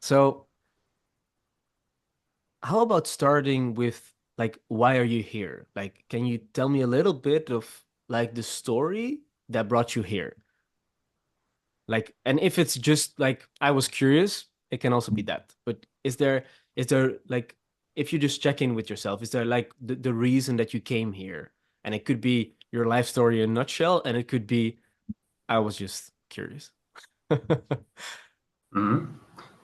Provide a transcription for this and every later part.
So how about starting with like, why are you here? Like, can you tell me a little bit of like the story that brought you here? Like, and if it's just like I was curious, it can also be that. But is there like, if you just check in with yourself, is there like the reason that you came here? And it could be your life story in a nutshell, and it could be I was just curious. Hmm.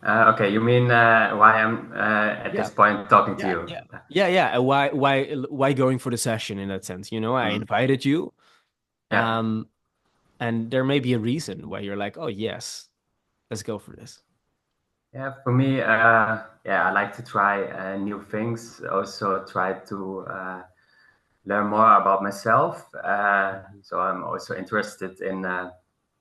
Okay, you mean why I'm at Yeah. this point talking to Yeah, you? yeah. Yeah, yeah. Why going for the session in that sense? I Mm. invited you. Yeah. Um, and there may be a reason why you're like, oh yes, let's go for this. Yeah, for me, yeah, I like to try new things. Also, try to learn more about myself. Mhm. So I'm also interested in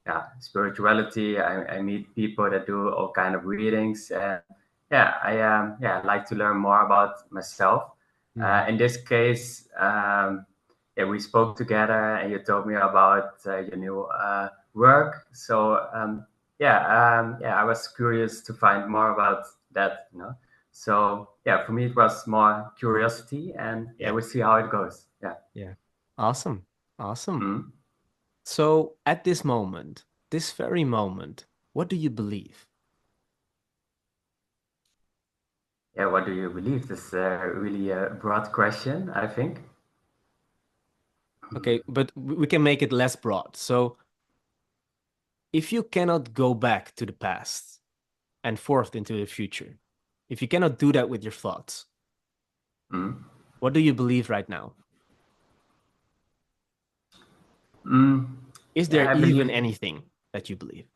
yeah, spirituality. I meet people that do all kind of readings, and yeah, I like to learn more about myself. Mhm. In this case, yeah, we spoke together, and you told me about your new work. So yeah, I was curious to find more about that. So yeah, for me it was more curiosity, and yeah, Yeah. we'll see how it goes. Yeah. Yeah. Awesome. Awesome. Mhm. So at this moment, this very moment, what do you believe? Yeah, what do you believe? This is really a broad question, I think. Okay, but we can make it less broad. So if you cannot go back to the past and forth into the future, if you cannot do that with your thoughts, Mm. what do you believe right now? Mm. Is there Yeah, I even believe. anything that you believe?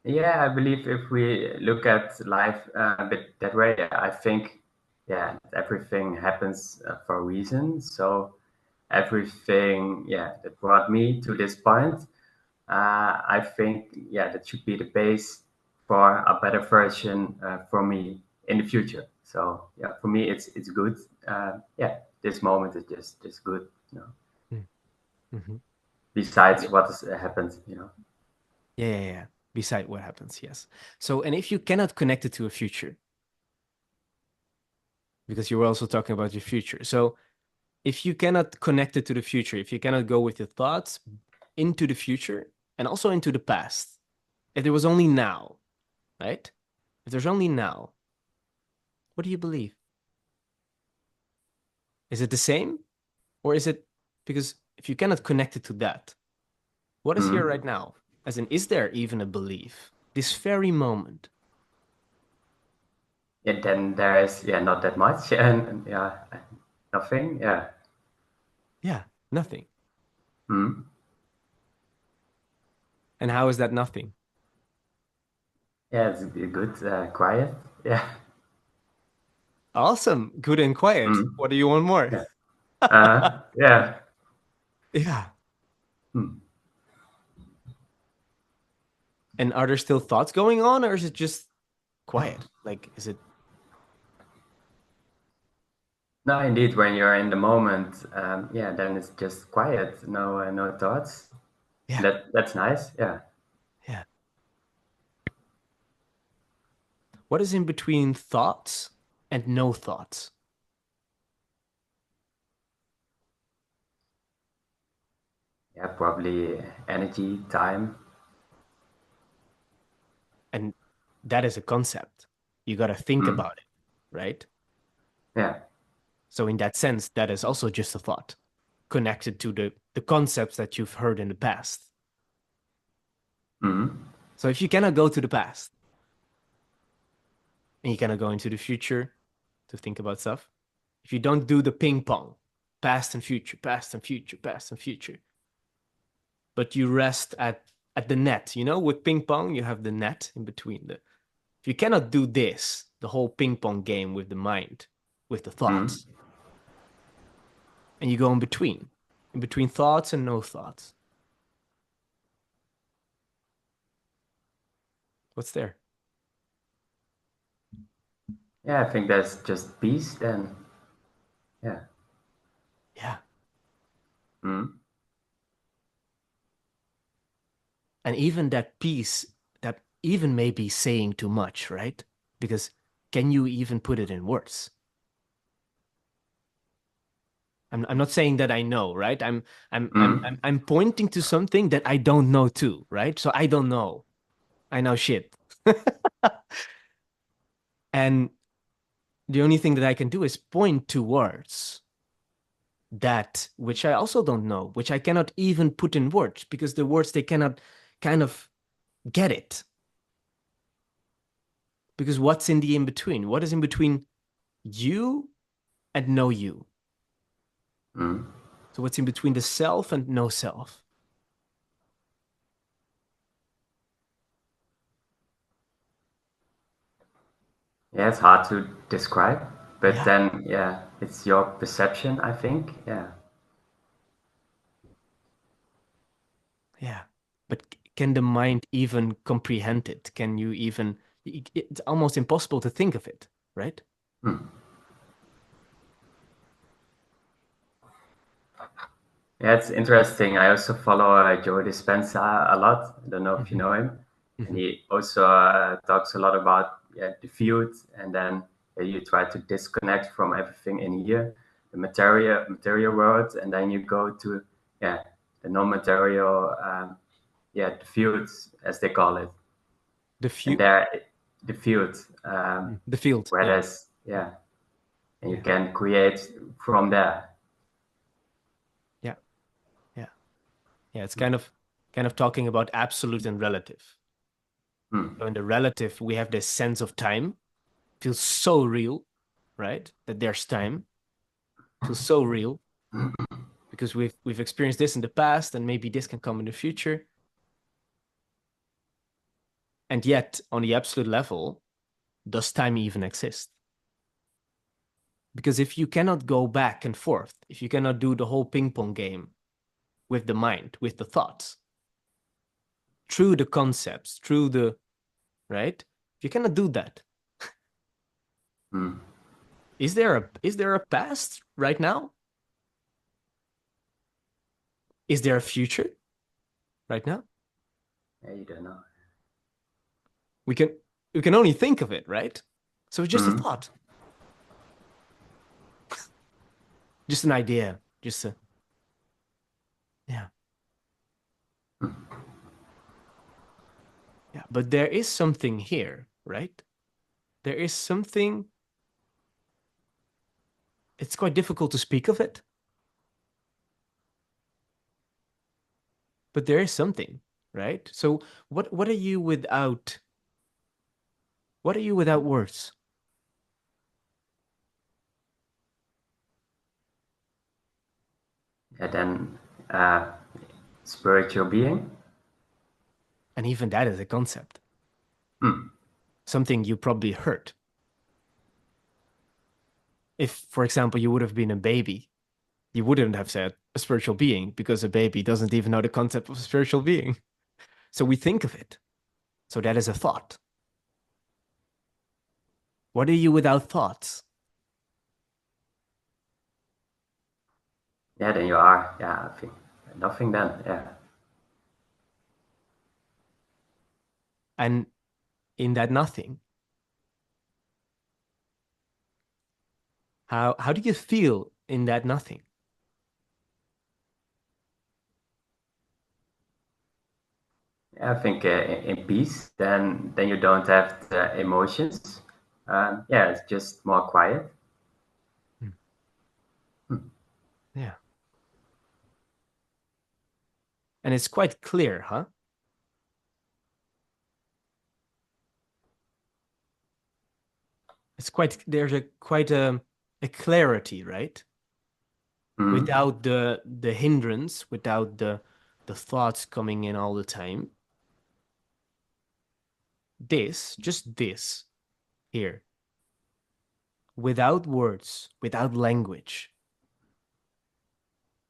Yeah, I believe if we look at life a bit that way, I think, yeah, everything happens for a reason. So everything, yeah, that brought me to this point, I think, yeah, that should be the base for a better version for me in the future. So yeah, for me, it's good. Yeah, this moment is just good. You know, Mm-hmm. besides what has happened. Yeah, yeah, yeah. Beside what happens, yes. So, and if you cannot connect it to a future, because you were also talking about your future. So, if you cannot connect it to the future, if you cannot go with your thoughts into the future and also into the past, if there was only now, right? If there's only now, what do you believe? Is it the same? Or is it because if you cannot connect it to that, what is here Mhm. right now? As in, is there even a belief? This very moment? And then there is yeah not that much and yeah nothing. Yeah. Yeah, nothing. Mhm. And how is that nothing? Yeah, it's good. Quiet. Yeah. Awesome, good and quiet. Mhm. What do you want more? Yeah. Yeah. Yeah. Hmm. And are there still thoughts going on, or is it just quiet? Like, is it? No, indeed, when you're in the moment, yeah, then it's just quiet. No, no thoughts. Yeah, That's nice. Yeah. yeah. What is in between thoughts and no thoughts? Yeah, probably energy, time. And that is a concept. You got to think Hmm. about it, right? Yeah. So, in that sense, that is also just a thought connected to the concepts that you've heard in the past. Hmm. So, if you cannot go to the past and you cannot go into the future to think about stuff, if you don't do the ping pong, past and future, past and future, past and future, but you rest at the net, with ping pong, you have the net in between the. If you cannot do this, the whole ping pong game with the mind, with the Hmm. thoughts, and you go in between thoughts and no thoughts, what's there? Yeah, I think that's just peace then. Yeah. Yeah. Hmm. And even that piece, that even may be saying too much, right? Because can you even put it in words? I'm not saying that I know, right? I'm pointing to something that I don't know too, right? So I don't know. I know shit. And the only thing that I can do is point towards that which I also don't know, which I cannot even put in words because the words they cannot kind of get it. Because what's in the in between? What is in between you and no you? Mm. So what's in between the self and no self? Yeah, it's hard to describe, but Yeah, then yeah, it's your perception, I think. Yeah. yeah. But can the mind even comprehend it? Can you even? It's almost impossible to think of it, right? Hmm. Yeah, it's interesting. I also follow Joe Dispenza a lot. I don't know if you Hmm. know him. And Hmm. he also talks a lot about the field, and then you try to disconnect from everything in here, the material world, and then you go to yeah the non-material, the fields as they call it, The and few, there the field, the field. where Yeah, there's and you yeah, can create from there. yeah, yeah, yeah. It's kind of talking about absolute and relative. Hmm. So in the relative, we have this sense of time, feels so real, right? That there's time, feels so real because we've experienced this in the past, and maybe this can come in the future. And yet, on the absolute level, does time even exist? Because if you cannot go back and forth, if you cannot do the whole ping pong game with the mind, with the thoughts, through the concepts, through the right, if you cannot do that, Hmm. is there a past right now? Is there a future right now? Yeah, you don't know. We can we can only think of it, right? So it's just a Hmm. thought, just an idea, just a yeah, yeah. But there is something here, right? There is something. It's quite difficult to speak of it, but there is something, right? So what are you without? What are you without words? And then spiritual being. And even that is a concept, Hmm. something you probably heard. If, for example, you would have been a baby, you wouldn't have said a spiritual being because a baby doesn't even know the concept of a spiritual being. So we think of it. So that is a thought. What are you without thoughts? Yeah, then you are. Yeah, I think nothing then. Yeah. And in that nothing, how do you feel in that nothing? Yeah, I think in peace, then you don't have the emotions. Yeah, it's just more quiet. Hmm. Hmm. Yeah. And it's quite clear, huh? It's quite there's a quite a clarity, right? Hmm. Without the hindrance, without the thoughts coming in all the time. Just this here, without words, without language,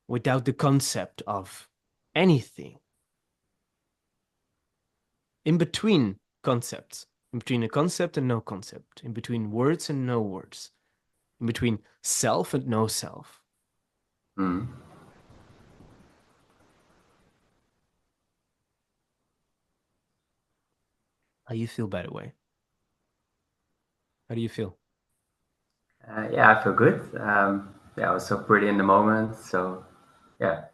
without the concept of anything, in between concepts, in between a concept and no concept, in between words and no words, in between self and no self. Hmm. How you feel, by the way? How do you feel? Yeah, I feel good. Yeah, I was so pretty in the moment. So yeah,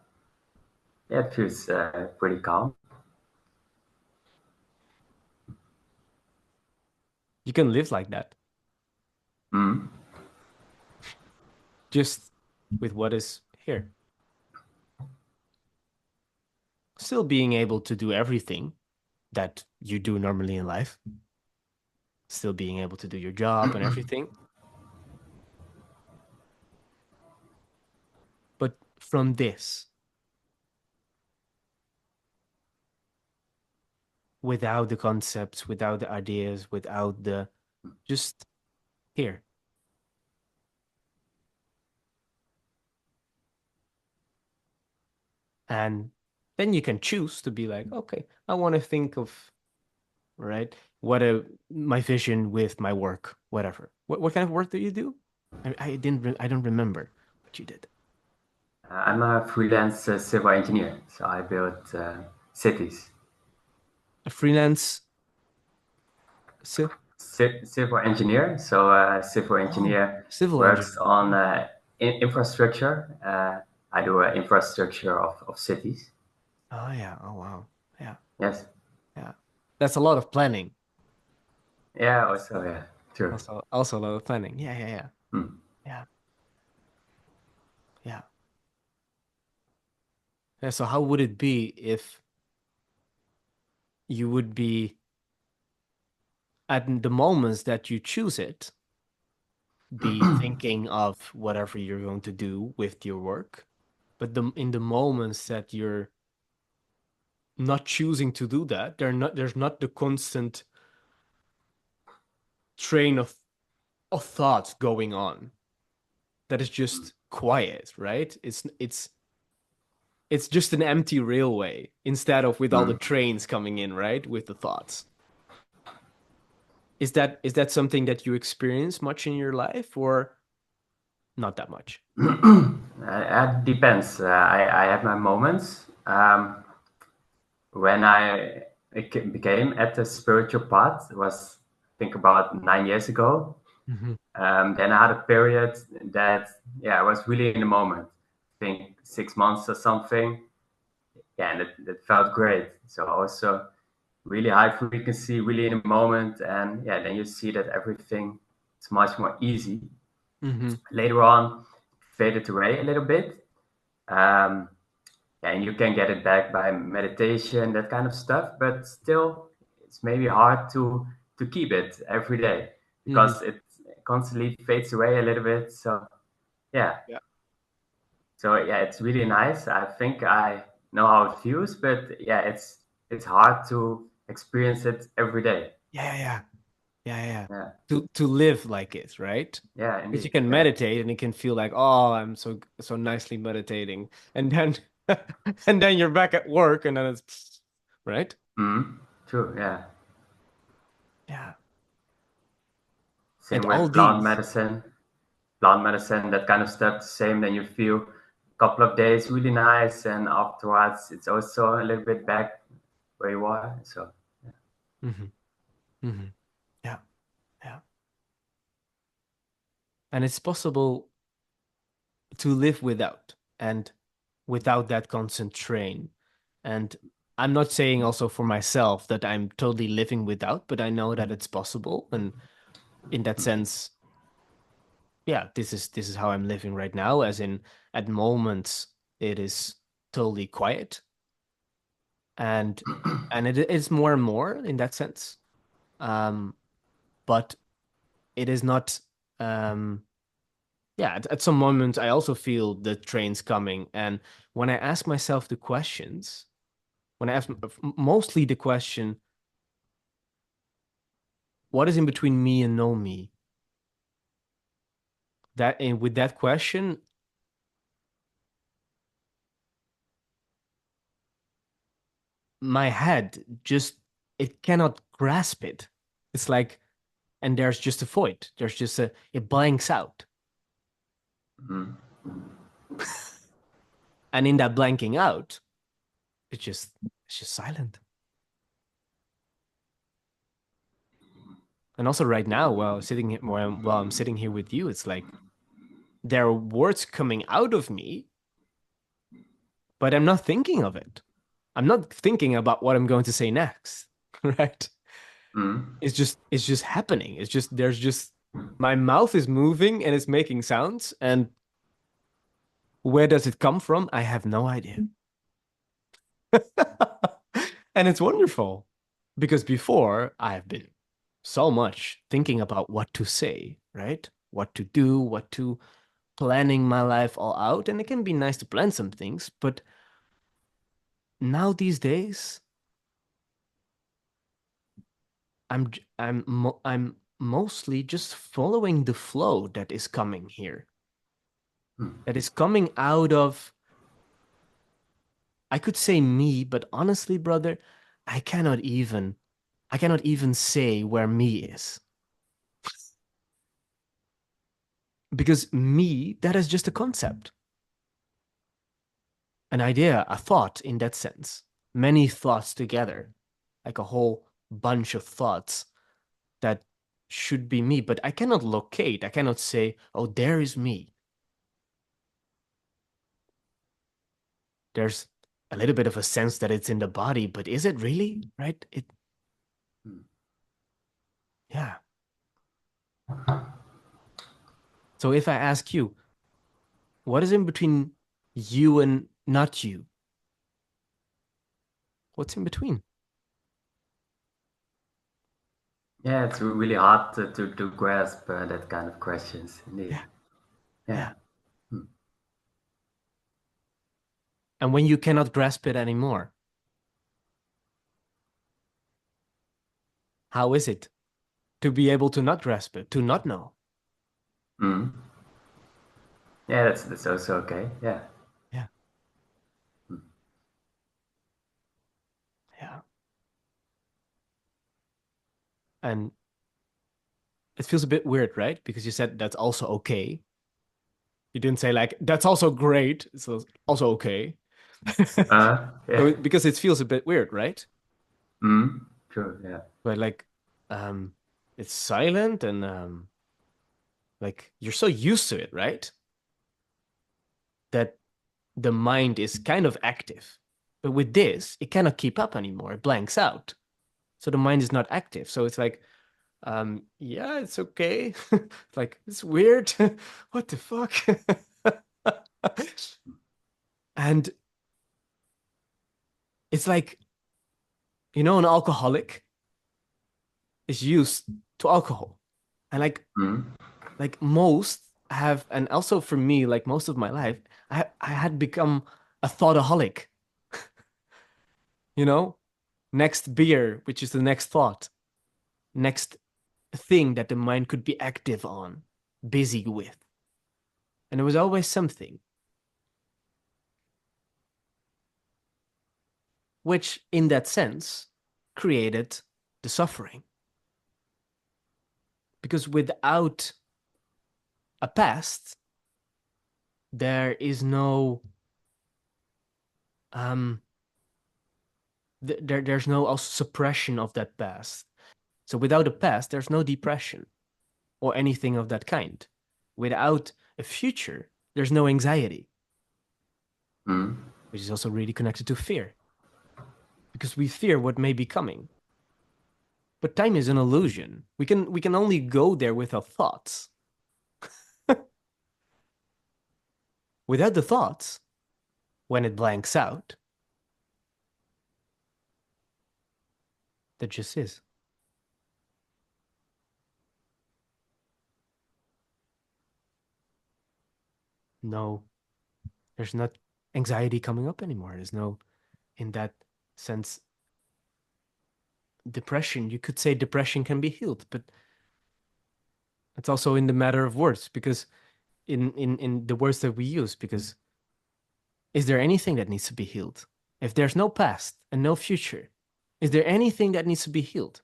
yeah, it feels pretty calm. You can live like that, Mm. just with what is here. Still being able to do everything that you do normally in life, still being able to do your job and everything. But from this, without the concepts, without the ideas, without the just here. And then you can choose to be like, okay, I want to think of, right, what a my vision with my work, whatever. What kind of work do you do? I don't remember what you did. I'm a freelance civil engineer, so I build cities. A freelance ci Civil engineer. So civil oh, engineer civil works engineer. on infrastructure. I do infrastructure of cities. Oh yeah. Oh wow. Yeah. Yes. Yeah. That's a lot of planning. Yeah. Also, yeah. True. Also a lot of planning. Yeah, yeah, yeah. Mm. Yeah. Yeah. Yeah. So how would it be if you would be at the moments that you choose it, be thinking of whatever you're going to do with your work, but in the moments that you're not choosing to do that, there's not the constant train of thoughts going on. That is just quiet, right? It's just an empty railway instead of with all the Mm. trains coming in, right? With the thoughts. Is that something that you experience much in your life or not that much? It depends. I have my moments. When became at the spiritual path, it was I think about 9 years ago. Hmm. Then I had a period that yeah, I was really in the moment. I think 6 months or something. Yeah, and it felt great. So also really high frequency, really in the moment, and yeah, then you see that everything is much more easy. Hmm. Later on, faded away a little bit. Um, yeah, and you can get it back by meditation, that kind of stuff. But still, it's maybe hard to keep it every day Hmm. because it constantly fades away a little bit. So yeah, Yeah. so yeah, it's really nice. I think I know how it feels, but yeah, it's hard to experience it every day. Yeah, yeah, yeah, yeah, yeah. Yeah, To live like it, right? yeah, Because you indeed. can Yeah. meditate and it can feel like, oh, I'm so nicely meditating, and then and then you're back at work, and then it's right. Mm, true. Yeah. Yeah, and Same all with these. plant medicine, that kind of stuff. The same. Then you feel a couple of days really nice, and afterwards it's also a little bit back where you are. So Hmm. Hmm. Yeah, yeah, and it's possible to live without and without that constant train. And I'm not saying also for myself that I'm totally living without, but I know that it's possible. And in that sense, yeah, this is how I'm living right now, as in at moments it is totally quiet and it is more and more in that sense. Um, but it is not yeah, at some moment I also feel the trains coming. And when I ask myself the questions, when I ask mostly the question, what is in between me and no me? That and with that question, my head just it cannot grasp it. It's like, and there's just a void. There's just a it blanks out. mm, And in that blanking out, it's just silent. And also right now, while I'm sitting here with you, it's like there are words coming out of me, but I'm not thinking of it. I'm not thinking about what I'm going to say next, right? Mm. It's just happening. It's just there's just my mouth is moving and it's making sounds, and where does it come from? I have no idea. And it's wonderful because before I've been so much thinking about what to say, right? What to do, what to planning my life all out. And it can be nice to plan some things, but now these days, I'm mostly just following the flow that is coming here. Mm. That is coming out of, I could say me, but honestly, brother, I cannot even I cannot even say where me is. Because me, that is just a concept, an idea, a thought in that sense. Many thoughts together, like a whole bunch of thoughts that should be me, but I cannot locate, I cannot say, oh, there is me. There's a little bit of a sense that it's in the body, but is it really? Right? Mm. Yeah. So if I ask you, what is in between you and not you? What's in between? Yeah, it's really hard to grasp that kind of questions, indeed. Yeah. Yeah. Yeah. Mm. And when you cannot grasp it anymore, how is it to be able to not grasp it, to not know? Mm. Yeah, that's also okay. Yeah. Yeah. Mm. Yeah. And it feels a bit weird, right? Because you said that's also okay. You didn't say like that's also great. It's also okay. Yeah. So because it feels a bit weird, right? Mm. True. Yeah. But like um it's silent and like you're so used to it, right? That the mind is kind of active. But with this, it cannot keep up anymore. It blanks out. So the mind is not active. So it's like, yeah, it's okay. It's like, it's weird. What the fuck? And it's like, an alcoholic is used to alcohol. And Mm. like most have, and also for me, like most of my life, I had become a thoughtaholic, you know? Next beer, which is the next thought, next thing that the mind could be active on, busy with. And there was always something, which in that sense created the suffering. Because without a past, there is no um there's no also suppression of that past. So without a past, there's no depression or anything of that kind. Without a future, there's no anxiety, Mm. which is also really connected to fear, because we fear what may be coming. But time is an illusion. We can only go there with our thoughts. Without the thoughts, when it blanks out, that just is. No, there's not anxiety coming up anymore. There's no, in that sense, depression. You could say depression can be healed, but it's also in the matter of words, because in the words that we use, because is there anything that needs to be healed? If there's no past and no future, is there anything that needs to be healed,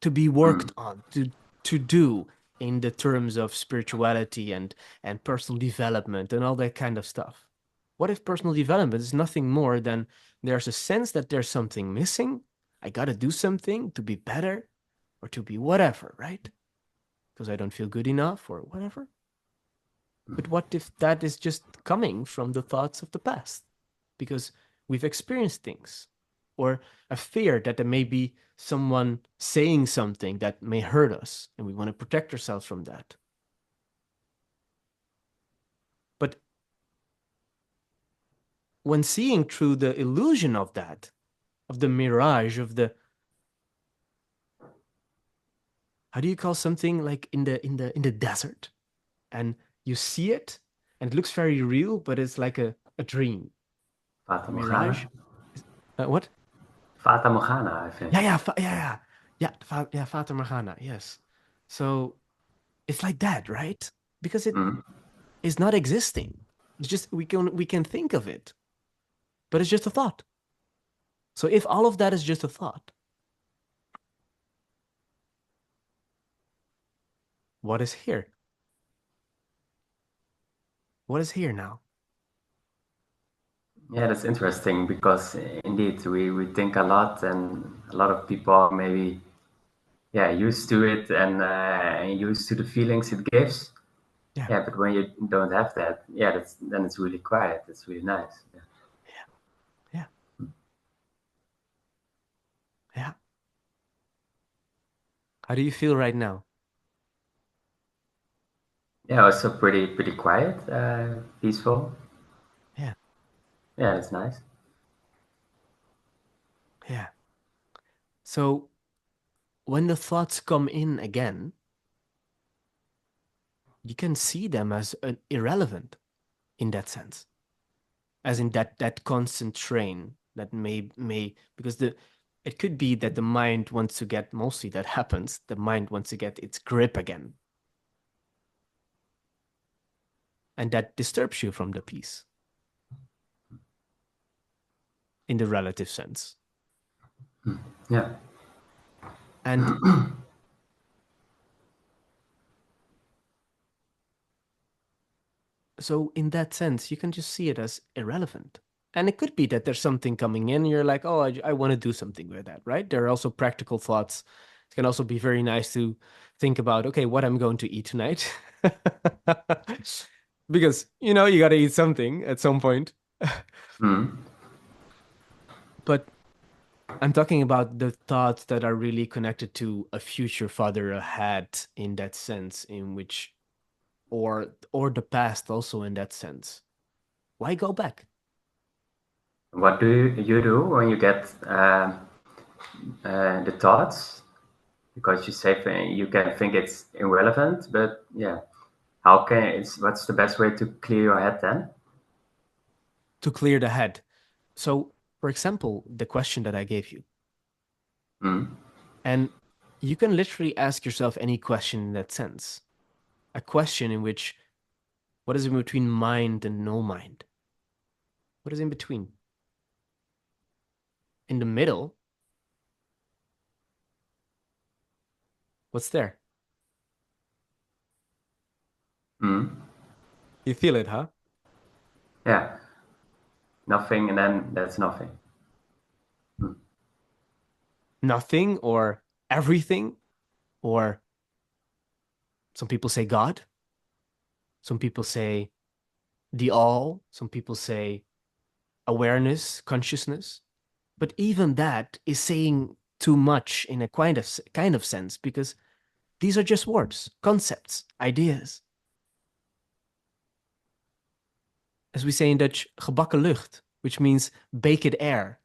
to be Mm. worked on, to do in the terms of spirituality and personal development and all that kind of stuff? What if personal development is nothing more than there's a sense that there's something missing? I got to do something to be better, or to be whatever, right? Because I don't feel good enough or whatever. But what if that is just coming from the thoughts of the past? Because we've experienced things, or a fear that there may be someone saying something that may hurt us, and we want to protect ourselves from that. But when seeing through the illusion of that, of the mirage, of the, how do you call something like in the desert, and you see it and it looks very real, but it's like a dream, Fata a mirage. Morgana. What? Fata Morgana, I think. Yeah, yeah, yeah, Fata Morgana. Yes. So it's like that, right? Because it Mm. is not existing. It's just we can think of it, but it's just a thought. So if all of that is just a thought, what is here? What is here now? Yeah, that's interesting because indeed we think a lot, and a lot of people are maybe yeah used to it and used to the feelings it gives. Yeah, Yeah, but when you don't have that, yeah, that's then it's really quiet. It's really nice. Yeah, yeah, yeah, yeah. How do you feel right now? yeah, also pretty quiet, peaceful. Yeah, Yeah, that's nice. yeah. So when the thoughts come in again, you can see them as irrelevant in that sense, as in that constant train that may because the it could be that the mind wants to get, mostly that happens, the mind wants to get its grip again, and that disturbs you from the peace in the relative sense. Yeah. And so in that sense, you can just see it as irrelevant. And it could be that there's something coming in, you're like, oh, I want to do something with that, right? There are also practical thoughts. It can also be very nice to think about, okay, what I'm going to eat tonight. Because, you got to eat something at some point. Mm. But I'm talking about the thoughts that are really connected to a future farther ahead in that sense, in which, or the past also in that sense. Why go back? What do you do when you get the thoughts? Because you say you can think it's irrelevant, but yeah, how can it's what's the best way to clear your head then? To clear the head. So, for example, the question that I gave you, Mm. and you can literally ask yourself any question in that sense. A question in which, what is in between mind and no mind? What is in between? In the middle, what's there? Mm. You feel it, huh? Yeah, nothing, and then that's nothing. Mm. Nothing or everything, or some people say God, some people say the all, some people say awareness, consciousness. But even that is saying too much in a kind of sense, because these are just words, concepts, ideas. As we say in Dutch, gebakken lucht, which means baked air.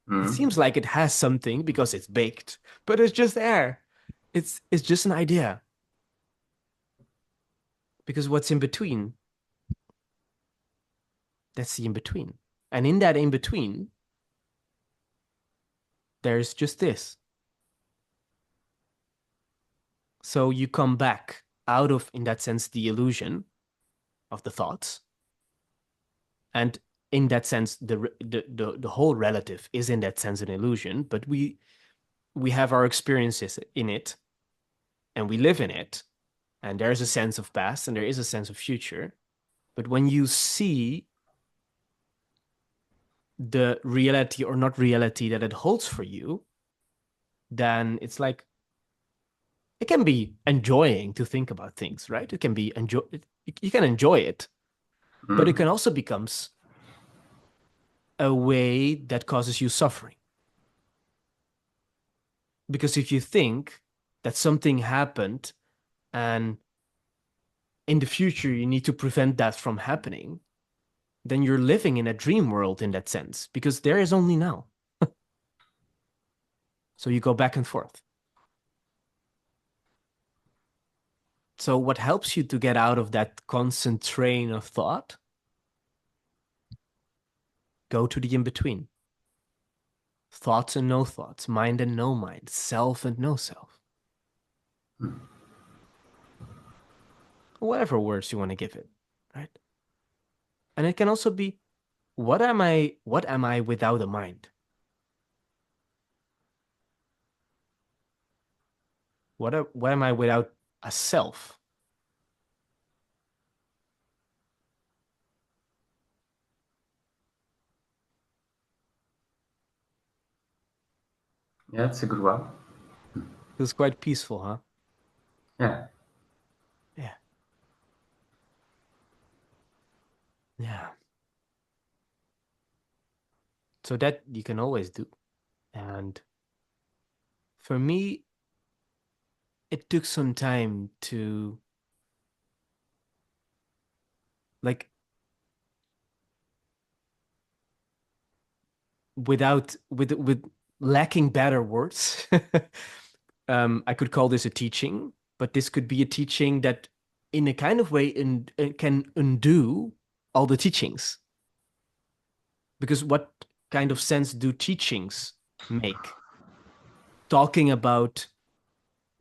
It Mm. seems like it has something because it's baked, but it's just air. It's just an idea. Because what's in between, that's the in between. And in that in between, there's just this. So you come back out of, in that sense, the illusion of the thoughts. And in that sense, the whole relative is in that sense an illusion, but we have our experiences in it, and we live in it, and there's a sense of past and there is a sense of future. But when you see the reality or not reality that it holds for you, then it's like it can be enjoying to think about things, right? It can be enjoy. You can enjoy it, but it can Mm. also becomes a way that causes you suffering. Because if you think that something happened and in the future you need to prevent that from happening, then you're living in a dream world in that sense, because there is only now. So you go back and forth. So what helps you to get out of that constant train of thought? Go to the in between. Thoughts and no thoughts, mind and no mind, self and no self. Whatever words you want to give it, right? And it can also be, what am I without a mind? What am I without a self? Yeah, it's a good one. Feels quite peaceful, huh? Yeah. Yeah. Yeah. So that you can always do. And for me, it took some time to like with lacking better words. I could call this a teaching, but this could be a teaching that in a kind of way can undo all the teachings. Because what kind of sense do teachings make? Talking about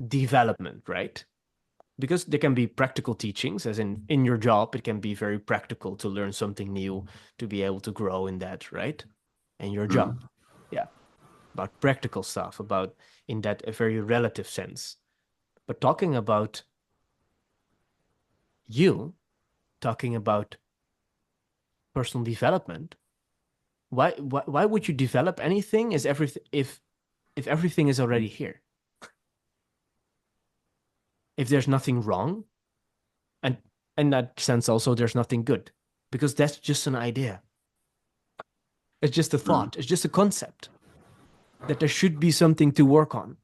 development, right? Because there can be practical teachings, as in your job, it can be very practical to learn something new, to be able to grow in that, right? And your job. Mm. Yeah. About practical stuff, about in that a very relative sense. But talking about you, talking about personal development, why would you develop anything is everything if everything is already here? If there's nothing wrong, and in that sense also there's nothing good, because that's just an idea. It's just a Mm. thought. It's just a concept that there should be something to work on.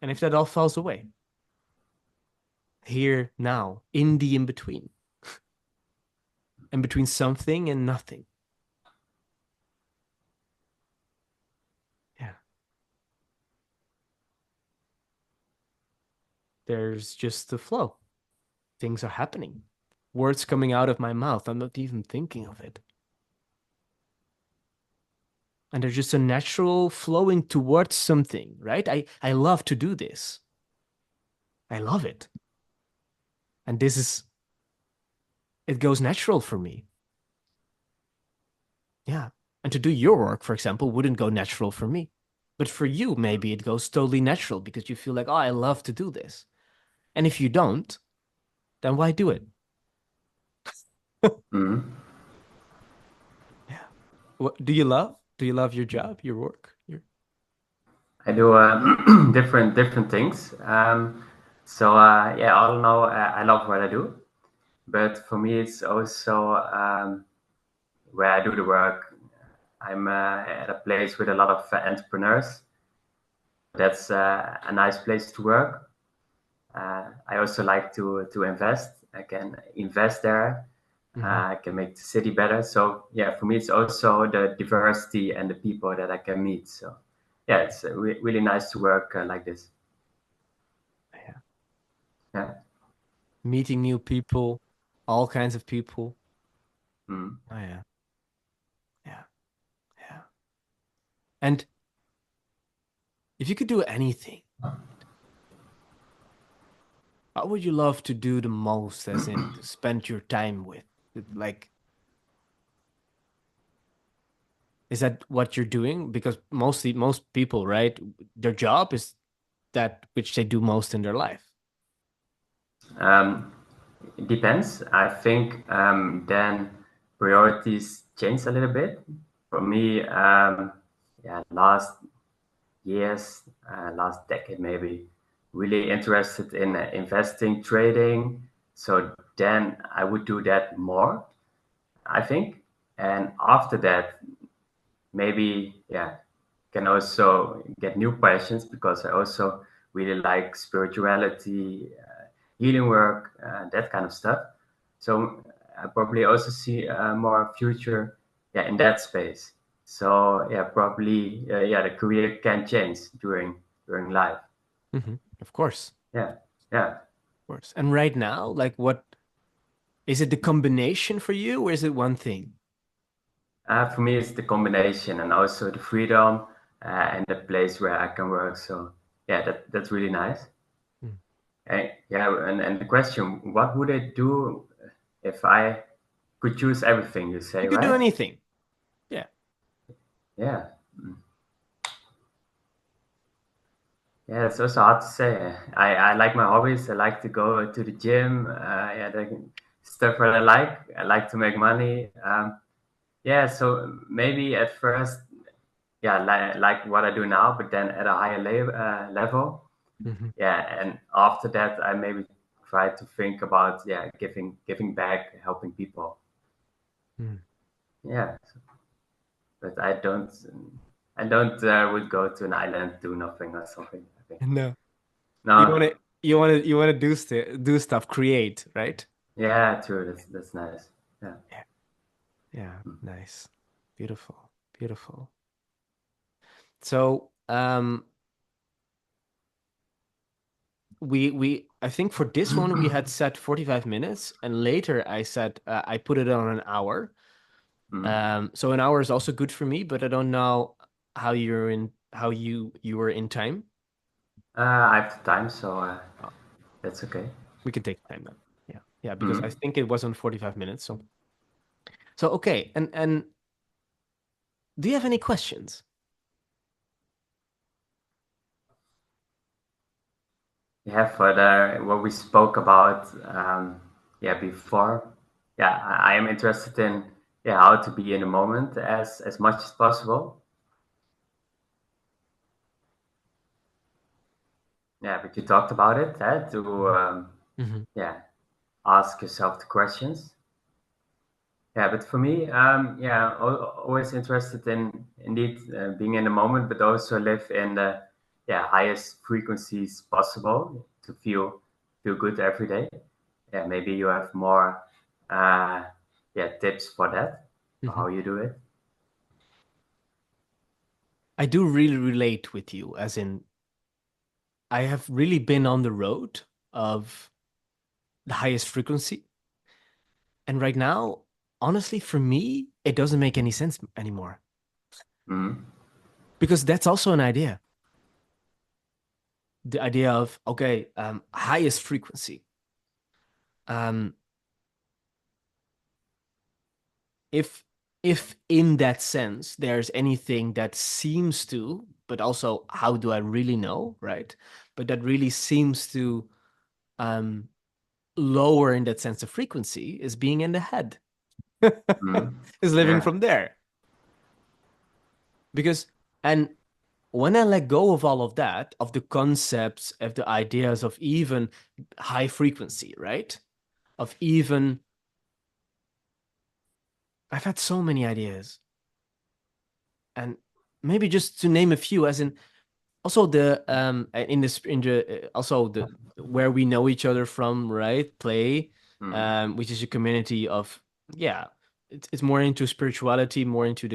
And if that all falls away, here, now, in the in between, in between something and nothing, yeah, there's just the flow. Things are happening. Words coming out of my mouth. I'm not even thinking of it. And there's just a natural flowing towards something, right? I love to do this. I love it. And it goes natural for me. Yeah. And to do your work, for example, wouldn't go natural for me. But for you, maybe it goes totally natural because you feel like, oh, I love to do this. And if you don't, then why do it? Mm. Yeah. What do you love? Do you love your job, your work? I do different things. Yeah, all in all, I love what I do. But for me, it's also where I do the work. I'm at a place with a lot of entrepreneurs. That's a nice place to work. I also like to invest. I can invest there. Mm-hmm. I can make the city better. So yeah, for me, it's also the diversity and the people that I can meet. So yeah, it's really nice to work like this. Yeah. Yeah. Meeting new people, all kinds of people. Mm. Oh yeah. Yeah. Yeah. And if you could do anything, what would you love to do the most, as in to spend your time with? Like, is that what you're doing? Because most people, right, their job is that which they do most in their life. Um, it depends. I think then priorities change a little bit. For me, yeah, last years, last decade maybe, really interested in investing, trading. So then I would do that more, I think. And after that, maybe, yeah, can also get new passions because I also really like spirituality, healing work, that kind of stuff. So I probably also see more future, yeah, in that space. So yeah, probably yeah, the career can change during life. Of course, Yeah, yeah. of course. And right now, like what is it the combination for you or is it one thing? For me, it's the combination and also the freedom and the place where I can work. So yeah, that's really nice. Hmm. Yeah, and the question, what would I do if I could choose everything, you say, You could do right? anything. Yeah. Yeah. Yeah, it's also hard to say. I like my hobbies. I like to go to the gym. Yeah, the stuff that I like. I like to make money. Yeah, so maybe at first, yeah, like what I do now, but then at a higher level. Hmm. Yeah, and after that, I maybe try to think about yeah, giving back, helping people. Yeah, but I don't would go to an island, do nothing or something. I think No. You want no. to do stuff, create, right? Yeah, true. That's nice. Yeah. Yeah. Yeah, nice. Beautiful. Beautiful. So, we I think for this one we had set 45 minutes and later I said I put it on an hour. Mhm. So an hour is also good for me, but I don't know how you were in time. I have the time, so Oh, that's okay. we can take time then. Yeah. Yeah, because I Mhm. think it was on 45 minutes. So okay. And do you have any questions? Yeah, for the what we spoke about, yeah, before. Yeah, I am interested in yeah how to be in the moment as much as possible. Yeah, but you talked about it, to Hmm. yeah ask yourself the questions. Yeah, but for me, yeah, always interested in indeed being in the moment, but also live in the yeah highest frequencies possible to feel good every day. Yeah, maybe you have more uh, yeah tips for that, for Hmm. how you do it. I do really relate with you, as in I have really been on the road of the highest frequency. And right now, honestly, for me, it doesn't make any sense anymore Hmm. because that's also an idea. The idea of, okay, highest frequency. Um, if if in that sense there's anything that seems to, but also how do I really know, right? But that really seems to um, lower in that sense of frequency is being in the head, Hmm. is living Yeah. from there. Because, and when I let go of all of that, of the concepts, of the ideas of even high frequency, right? Of even, I've had so many ideas. And maybe just to name a few, as in also the in this in the also the where we know each other from, right? Play, Hmm. which is a community of, yeah, it's more into spirituality, more into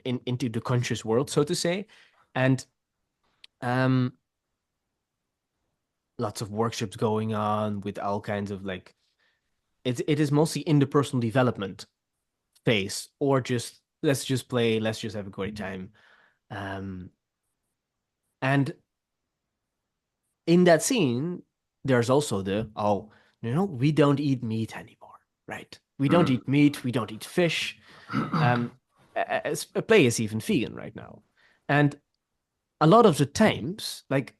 into the conscious world, so to say. And um lots of workshops going on with all kinds of like it is mostly in the personal development phase, or just let's just play, let's just have a great time. um and in that scene, there's also the, oh, we don't eat meat anymore, right? We don't Hmm. eat meat, we don't eat fish. A play is even vegan right now. And a lot of the times, like,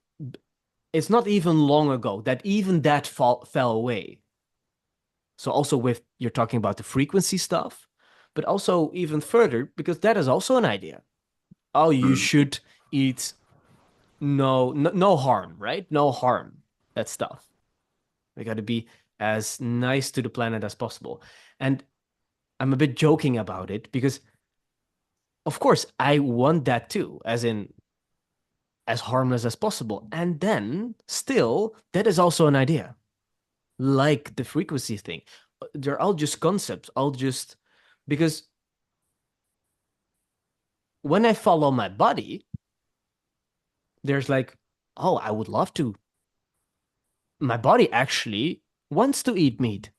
it's not even long ago that even that fell away. So also with, you're talking about the frequency stuff, but also even further, because that is also an idea. Oh, you Hmm. should eat. no harm, right? No harm. That stuff. We got to be as nice to the planet as possible. And I'm a bit joking about it because, of course, I want that too, as in as harmless as possible. And then, still, that is also an idea, like the frequency thing. They're all just concepts, all just because when I follow my body, there's like, oh, I would love to. My body actually wants to eat meat,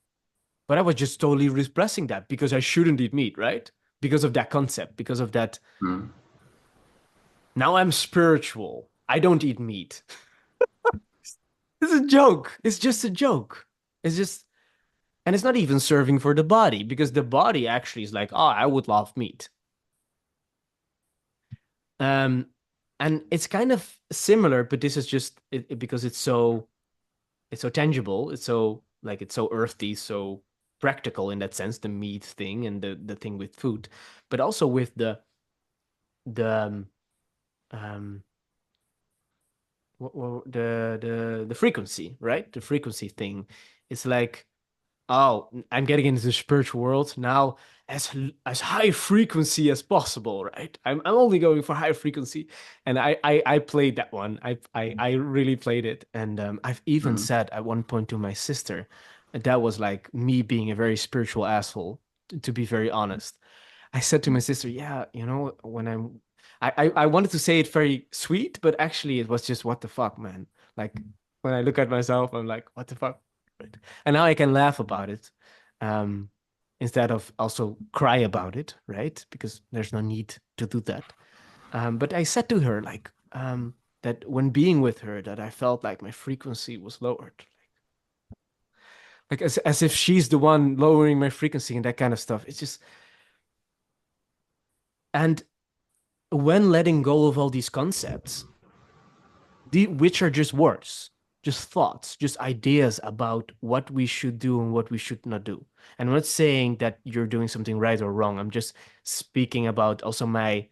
but I was just totally repressing that because I shouldn't eat meat, right? Because of that concept, because of that. Mm. Now I'm spiritual. I don't eat meat. It's a joke. It's just a joke. It's just, and it's not even serving for the body because the body actually is like, oh, I would love meat. Um, and it's kind of similar, but this is just because it's so tangible. It's so like it's so earthy, so practical in that sense, the meat thing and the thing with food, but also with the um the frequency, right? The frequency thing. It's like, oh, I'm getting into the spiritual world now as high frequency as possible, right? I'm only going for high frequency, and I played that one. I really played it, and I've even Mm. said at one point to my sister, that was like me being a very spiritual asshole, to be very honest. I said to my sister, yeah, when I wanted to say it very sweet, but actually it was just what the fuck, man. Like when I look at myself, I'm like, what the fuck? Right? And now I can laugh about it, um, instead of also cry about it, right? Because there's no need to do that. But I said to her, like, that when being with her, that I felt like my frequency was lowered. Like as if she's the one lowering my frequency and that kind of stuff. It's just and when letting go of all these concepts, which are just words, just thoughts, just ideas about what we should do and what we should not do. And I'm not saying that you're doing something right or wrong. I'm just speaking about also my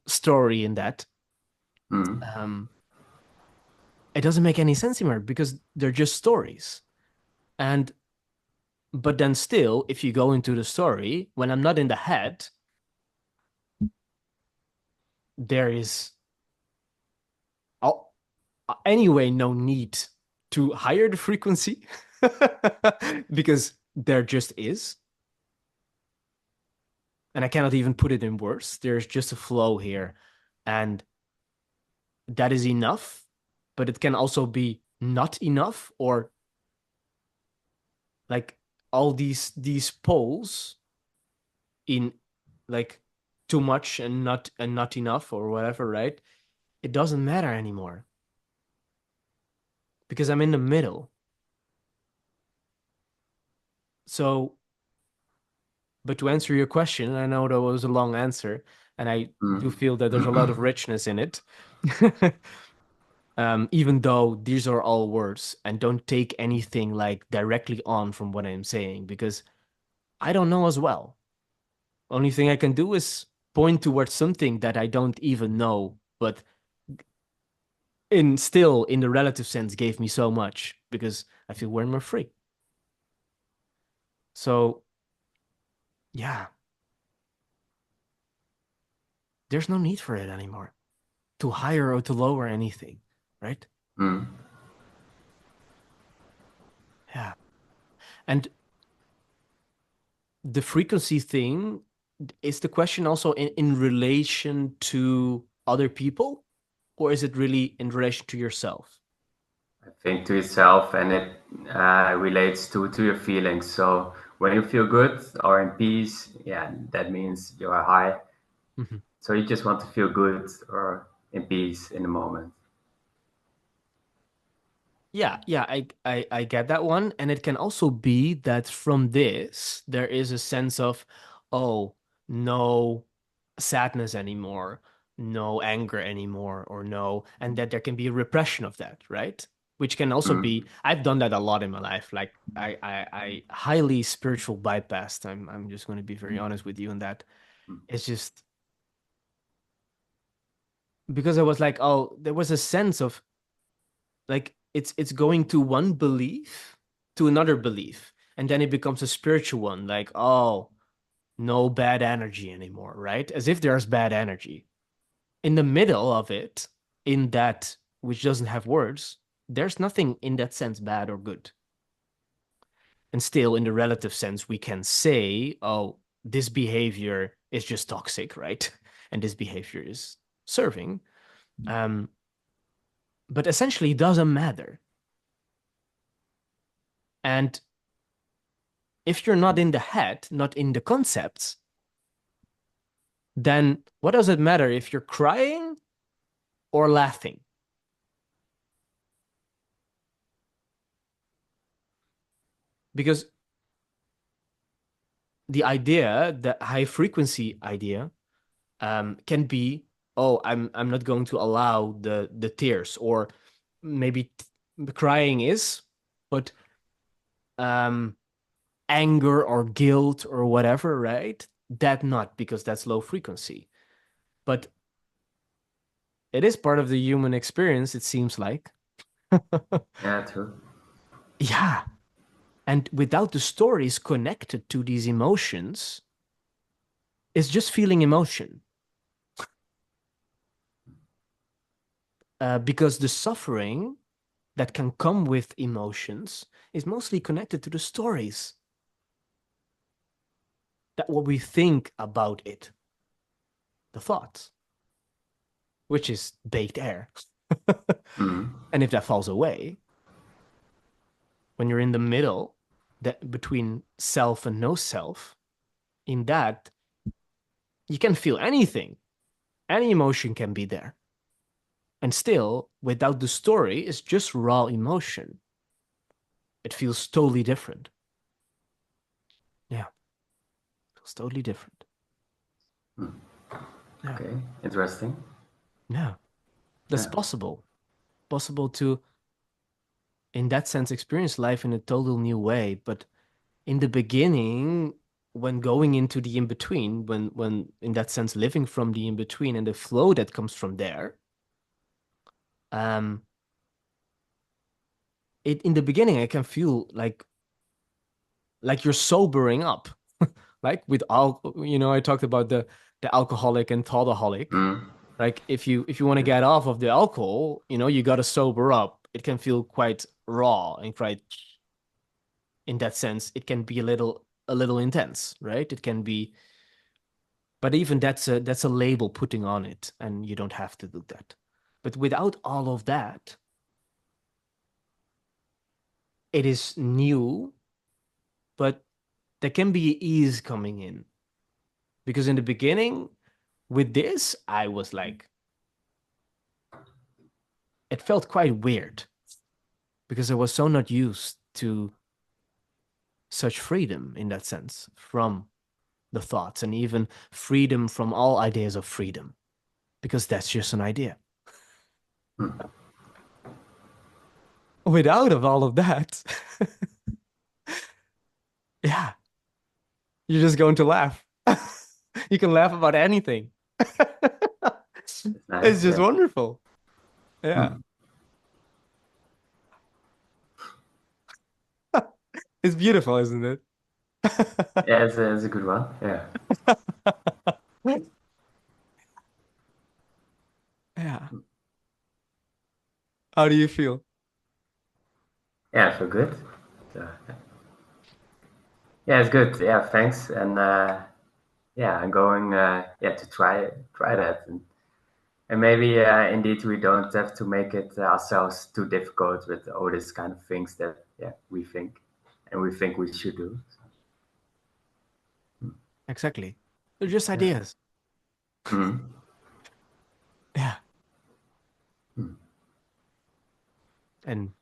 story in that. Mm. Um, it doesn't make any sense anymore because they're just stories. And but then still, if you go into the story, when I'm not in the head, there is anyway no need to higher the frequency because there just is. And I cannot even put it in words. There's just a flow here. And that is enough, but it can also be not enough or like all these poles in like too much and not enough or whatever, right? It doesn't matter anymore because I'm in the middle. So, but to answer your question, I know that was a long answer, and I do Mm. feel that there's a lot of richness in it. Even though these are all words and don't take anything like directly on from what I'm saying, because I don't know as well. Only thing I can do is point towards something that I don't even know, but in still in the relative sense gave me so much because I feel way more free. So yeah, there's no need for it anymore to higher or to lower anything, right? Mm. Yeah. And the frequency thing is the question also in relation to other people, or is it really in relation to yourself? I think to yourself, and it relates to your feelings. So when you feel good or in peace, yeah, that means you are high. Mhm. So you just want to feel good or in peace in the moment. Yeah, yeah, I get that one. And it can also be that from this, there is a sense of, oh, no sadness anymore, no anger anymore, or no, and that there can be a repression of that, right? Which can also Mm. be, I've done that a lot in my life. Like I highly spiritual bypassed. I'm just going to be very honest with you on that. It's just because I was like, oh, there was a sense of like it's going to one belief to another belief, and then it becomes a spiritual one, like, oh, no bad energy anymore, right? As if there's bad energy. In the middle of it, in that which doesn't have words, there's nothing in that sense bad or good. And still, in the relative sense, we can say, oh, this behavior is just toxic, right? And this behavior is serving. Um, but essentially, it doesn't matter. And if you're not in the head, not in the concepts, then what does it matter if you're crying or laughing? Because the idea, the high frequency idea, can be, oh, I'm not going to allow the tears, or maybe crying is, but um, anger or guilt or whatever, right? That not because that's low frequency, but it is part of the human experience, it seems like. Yeah, true. Yeah. And without the stories connected to these emotions, it's just feeling emotion. Because the suffering that can come with emotions is mostly connected to the stories, that what we think about it, the thoughts, which is baked air. Mm. And if that falls away, when you're in the middle, that between self and no self, in that you can feel anything, any emotion can be there. And still, without the story, it's just raw emotion. It feels totally different. Yeah, it feels totally different. Mm. Yeah, Okay, interesting. yeah, that's Yeah. possible. Possible to, in that sense, experience life in a total new way. But in the beginning, when going into the in between, when in that sense living from the in between and the flow that comes from there, um, it in the beginning I can feel like you're sobering up, like with al, I talked about the alcoholic and thoughtaholic. Mm. Like if you want to Yes. get off of the alcohol, you got to sober up. It can feel quite raw and quite, in that sense, it can be a little intense, right? It can be, but even that's a label putting on it, and you don't have to do that. But without all of that, it is new, but there can be ease coming in. Because in the beginning, with this, I was like, it felt quite weird because I was so not used to such freedom in that sense from the thoughts, and even freedom from all ideas of freedom, because that's just an idea. Mm. Without of all of that, yeah, you're just going to laugh. You can laugh about anything. It's nice. It's just Yeah. wonderful. Yeah. Mm. It's beautiful, isn't it? Yeah, it's a good one. Yeah. Yeah. How do you feel? Yeah, I feel good. So, yeah, it's good. Yeah, thanks. And yeah, I'm going yeah to try that, and maybe indeed we don't have to make it ourselves too difficult with all these kind of things that yeah we think we should do. Exactly. They're just Yeah. ideas. Mm. Yeah. Mm. And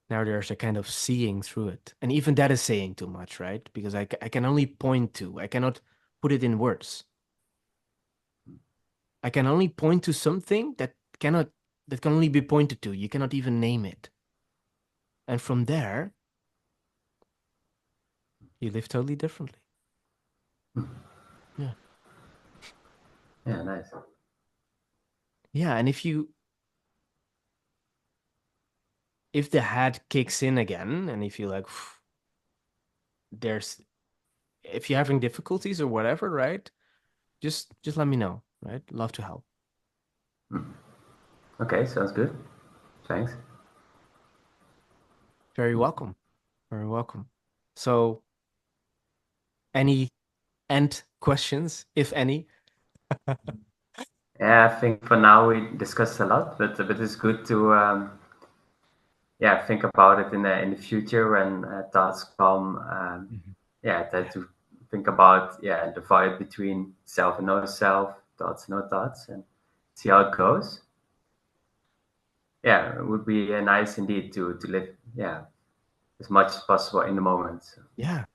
now there's a kind of seeing through it. And even that is saying too much, right? Because I can only point to, I cannot put it in words. I can only point to something that can only be pointed to. You cannot even name it. And from there, you live totally differently. Mm. Yeah. Yeah, nice. yeah, and if the head kicks in again, and if you like, there's if you're having difficulties or whatever, right? Just let me know, right? Love to help. Okay, sounds good. Thanks. Very welcome. Very welcome. So, any end questions, if any? Yeah, I think for now we discussed a lot, but it's good to yeah, think about it in the future when thoughts come. Mhm. Yeah, to think about yeah the divide between self and no self, thoughts and no thoughts, and see how it goes. Yeah, it would be nice indeed to live yeah as much as possible in the moment. So, Yeah,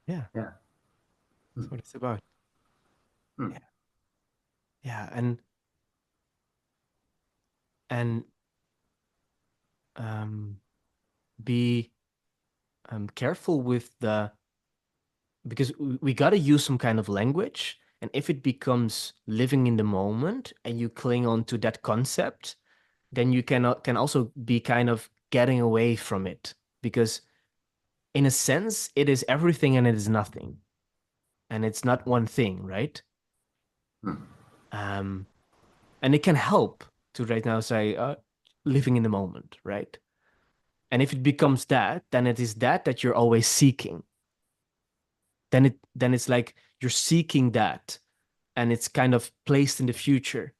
yeah, yeah. that's what it's about. Hmm. Yeah, yeah, and um, be careful with the because we got to use some kind of language, and if it becomes living in the moment and you cling on to that concept, then you can also be kind of getting away from it because in a sense it is everything and it is nothing and it's not one thing, right? Hmm. um and it can help to right now say living in the moment, right? And if it becomes that, then it is that you're always seeking. Then it's like you're seeking that and it's kind of placed in the future.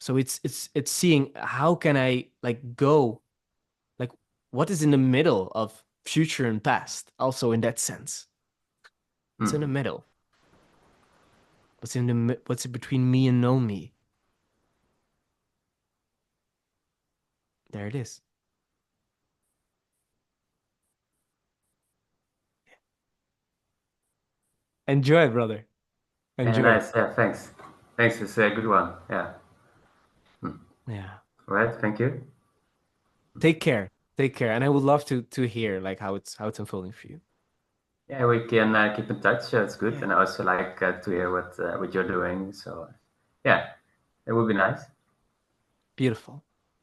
So it's seeing how can I like go like what is in the middle of future and past also in that sense. What's in the Hmm. middle? What's in between me and no me? There it is. Enjoy, brother. Yeah, Enjoy. nice. Yeah, thanks. Thanks. It's a good one. Yeah. Hmm. Yeah. All right. Thank you. Take care. Take care. And I would love to hear like how it's unfolding for you. Yeah, we can keep in touch. It's good, Yeah. and I also like to hear what you're doing. So, yeah, it would be nice. Beautiful.